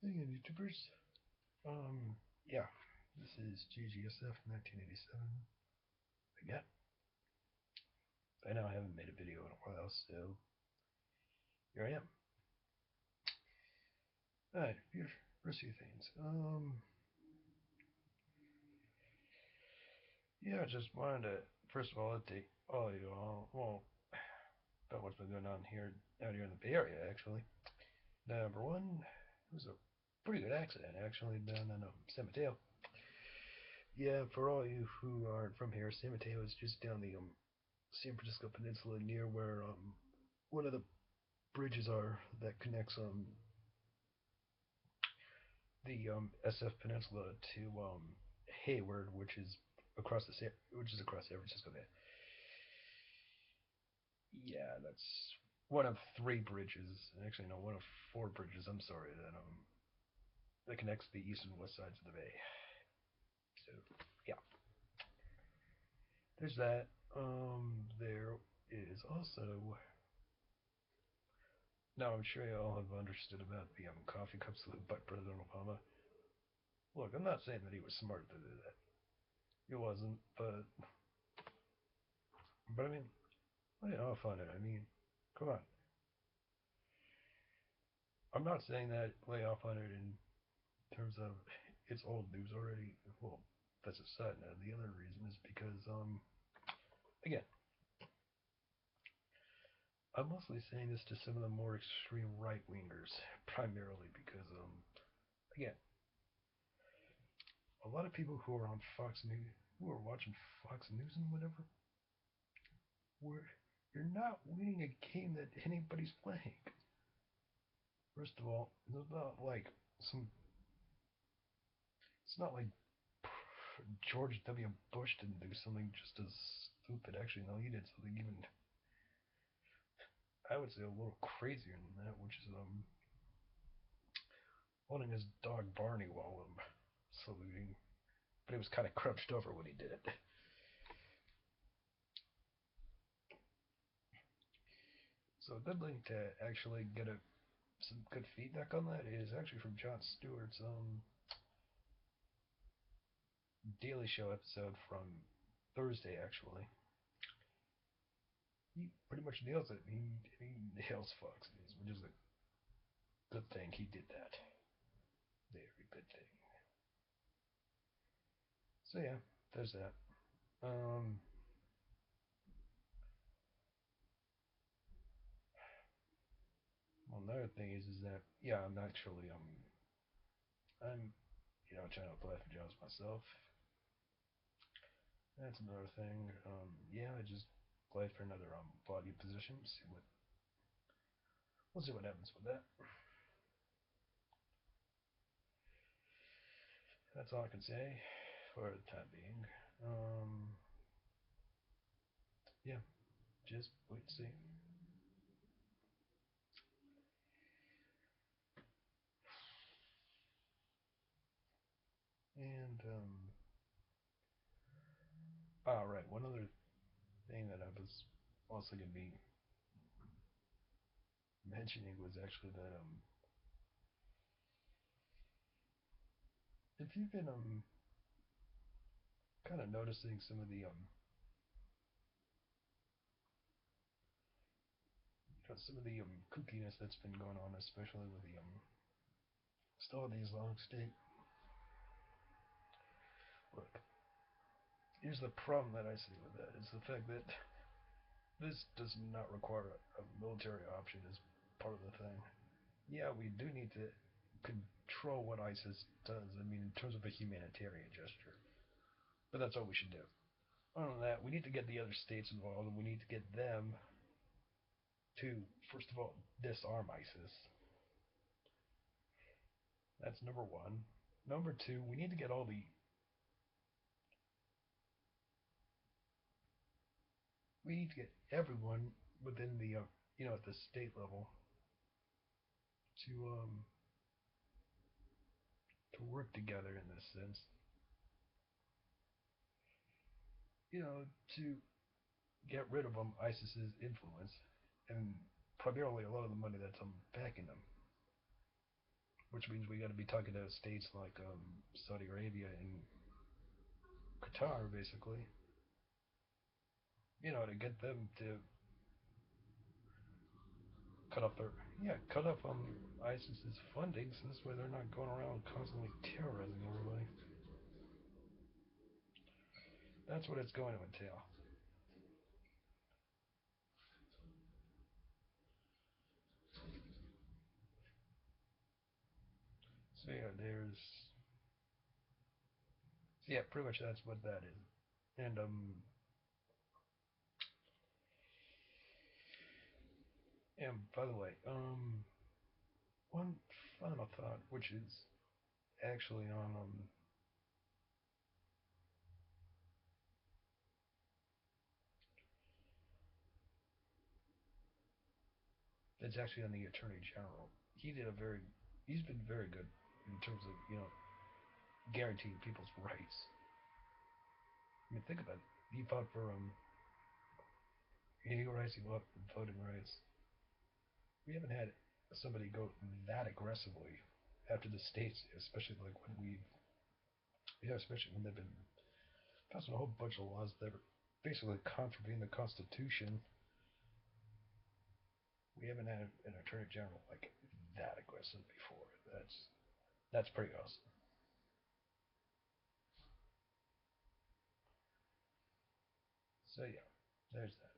Hey, YouTubers. Yeah, this is GGSF 1987 again. I know I haven't made a video in a while, so here I am. Alright, first few things. Yeah, I just wanted to first of all update all you all. Well, about what's been going on here out here in the Bay Area, actually. Number one, it was a pretty good accident actually down in San Mateo. Yeah, for all you who aren't from here, San Mateo is just down the San Francisco Peninsula near where one of the bridges are that connects the SF Peninsula to Hayward, which is across San Francisco Bay. Yeah, that's one of three bridges. Actually, no, one of four bridges. I'm sorry that connects the east and west sides of the bay. So yeah, there's that. There is also. Now I'm sure you all have understood about the coffee cup salute by President Obama. Look, I'm not saying that he was smart to do that. He wasn't, but I mean, lay off on it. I mean, come on. I'm not saying that lay off on it in terms of it's old news already. Well, that's a side note. The other reason is because, again, I'm mostly saying this to some of the more extreme right wingers, primarily because, again, a lot of people who are on Fox News, who are watching Fox News and whatever, where you're not winning a game that anybody's playing. First of all, it's not like some. It's not like George W. Bush didn't do something just as stupid. Actually, no, he did something even, I would say, a little crazier than that, which is holding his dog Barney while saluting, but he was kind of crouched over when he did it. So a good link to actually get some good feedback on that is actually from Jon Stewart's Daily Show episode from Thursday. Actually, he pretty much nails it. He nails Fox News, which is a good thing. He did that. Very good thing. So yeah, there's that. Um, well, another thing is that yeah, I'm actually I'm trying to apply for jobs myself. That's another thing. Yeah, I just applied for another body position. We'll see what happens with that. That's all I can say for the time being. Um, yeah, just wait and see. And all right, one other thing that I was also gonna be mentioning was actually that if you've been kind of noticing some of the some of the kookiness that's been going on, especially with the still in the Islamic State. Look, here's the problem that I see with that is the fact that this does not require a military option as part of the thing. Yeah, we do need to control what ISIS does. I mean, in terms of a humanitarian gesture, but that's all we should do. Other than that, we need to get the other states involved, and we need to get them to, first of all, disarm ISIS. That's number one. Number two, we need to get all the we need to get everyone within the at the state level to to work together in this sense. To get rid of ISIS's influence and primarily a lot of the money that's backing them, which means we got to be talking to states like Saudi Arabia and Qatar, basically, to get them to cut off their cut off ISIS's funding, so this way they're not going around constantly terrorizing everybody. That's what it's going to entail. So yeah, pretty much that's what that is. And and by the way, one final thought, which is actually on it's actually on the Attorney General. He's been very good in terms of guaranteeing people's rights. I mean, think about it. He fought for equal rights. He fought for voting rights. We haven't had somebody go that aggressively after the states, especially like when especially when they've been passing a whole bunch of laws that are basically contravene the Constitution. We haven't had an attorney general like that aggressive before. That's pretty awesome. So yeah, there's that.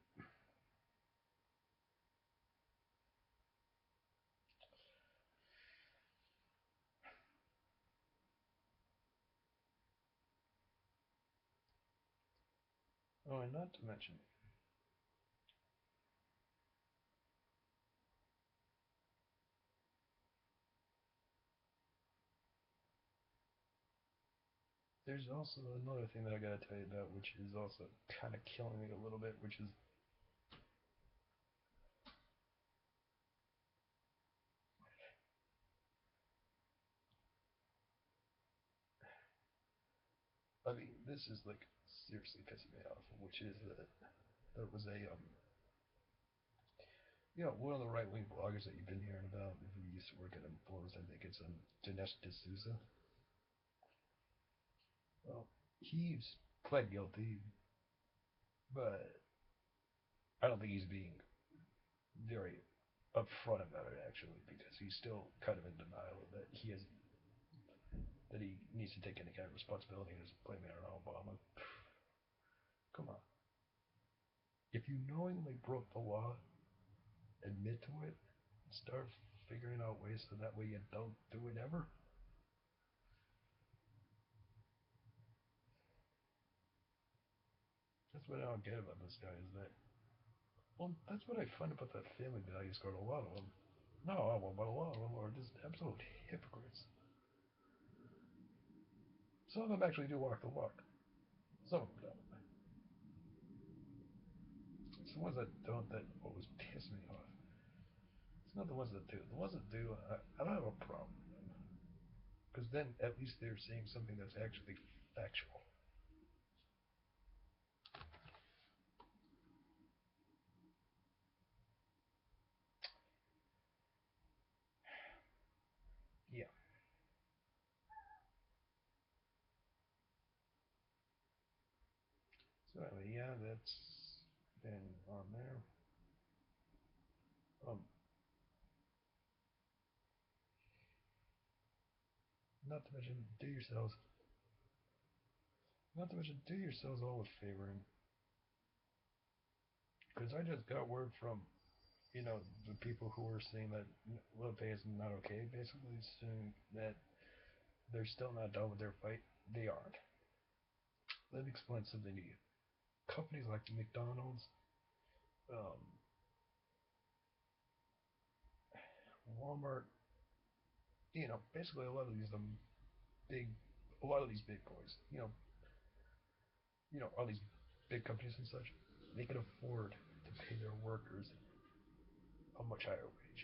Oh, and not to mention, there's also another thing that I gotta tell you about, which is also kind of killing me a little bit, which is I mean, this is like seriously pissing me off, which is that there was a one of the right wing bloggers that you've been hearing about who used to work at Influence. I think it's Dinesh D'Souza. Well, he's pled guilty, but I don't think he's being very upfront about it actually, because he's still kind of in denial that he needs to take any kind of responsibility and is blaming it on Obama. Come on. If you knowingly broke the law, admit to it, start figuring out ways so that way you don't do it ever. That's what I don't get about this guy is that, well, that's what I find about that family values card. A lot of them, not all of them, but a lot of them are just absolute hypocrites. Some of them actually do walk the walk. Some of them don't. It's the ones that don't that always piss me off. It's not the ones that do. The ones that do, I don't have a problem with them. Because then at least they're saying something that's actually factual. Yeah. So anyway, yeah, that's been on there. Um, not to mention, do yourselves all a favor, because I just got word from the people who were saying that Lil is not okay, basically saying that they're still not done with their fight. They aren't. Let me explain something to you. Companies like McDonald's, um, Walmart, basically big, a lot of these big boys, all these big companies and such, they can afford to pay their workers a much higher wage.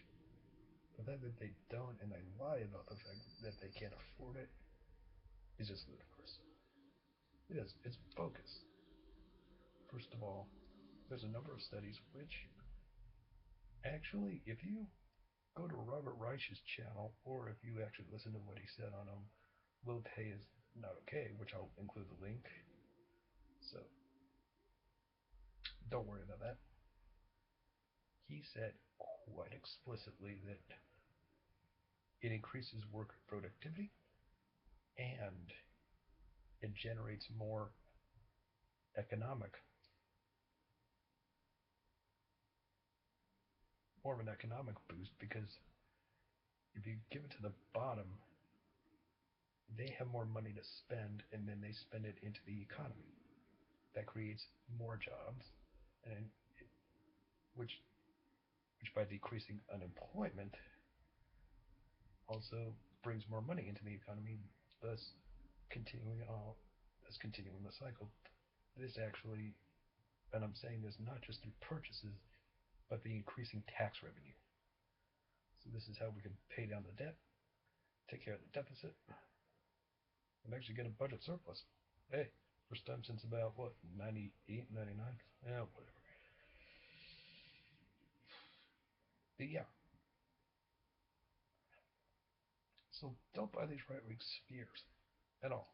The fact that they don't and they lie about the fact that they can't afford it is just ludicrous. It is. It's bogus. First of all, there's a number of studies which actually, if you go to Robert Reich's channel, or if you actually listen to what he said on Low Pay is Not Okay, which I'll include the link. So don't worry about that. He said quite explicitly that it increases work productivity and it generates economic, more of an economic boost because if you give it to the bottom, they have more money to spend and then they spend it into the economy. That creates more jobs, and which which by decreasing unemployment also brings more money into the economy, thus continuing all thus continuing the cycle. This actually, and I'm saying this not just through purchases, but the increasing tax revenue. So this is how we can pay down the debt, take care of the deficit, and actually get a budget surplus. Hey, first time since about what, 98, 99? Yeah, whatever. But yeah, so don't buy these right wing spheres at all.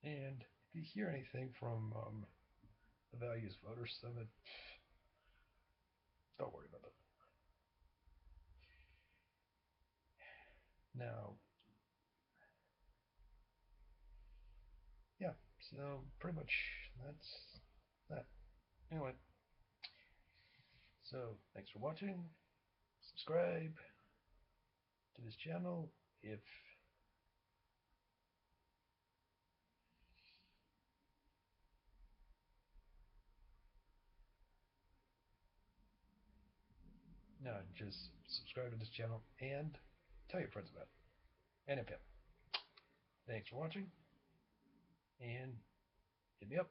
And if you hear anything from the Values Voters Summit, don't worry about that. Now, yeah, so pretty much that's that. Anyway, so thanks for watching. Subscribe to this channel if no, just subscribe to this channel and tell your friends about it. And if you thanks for watching and hit me up.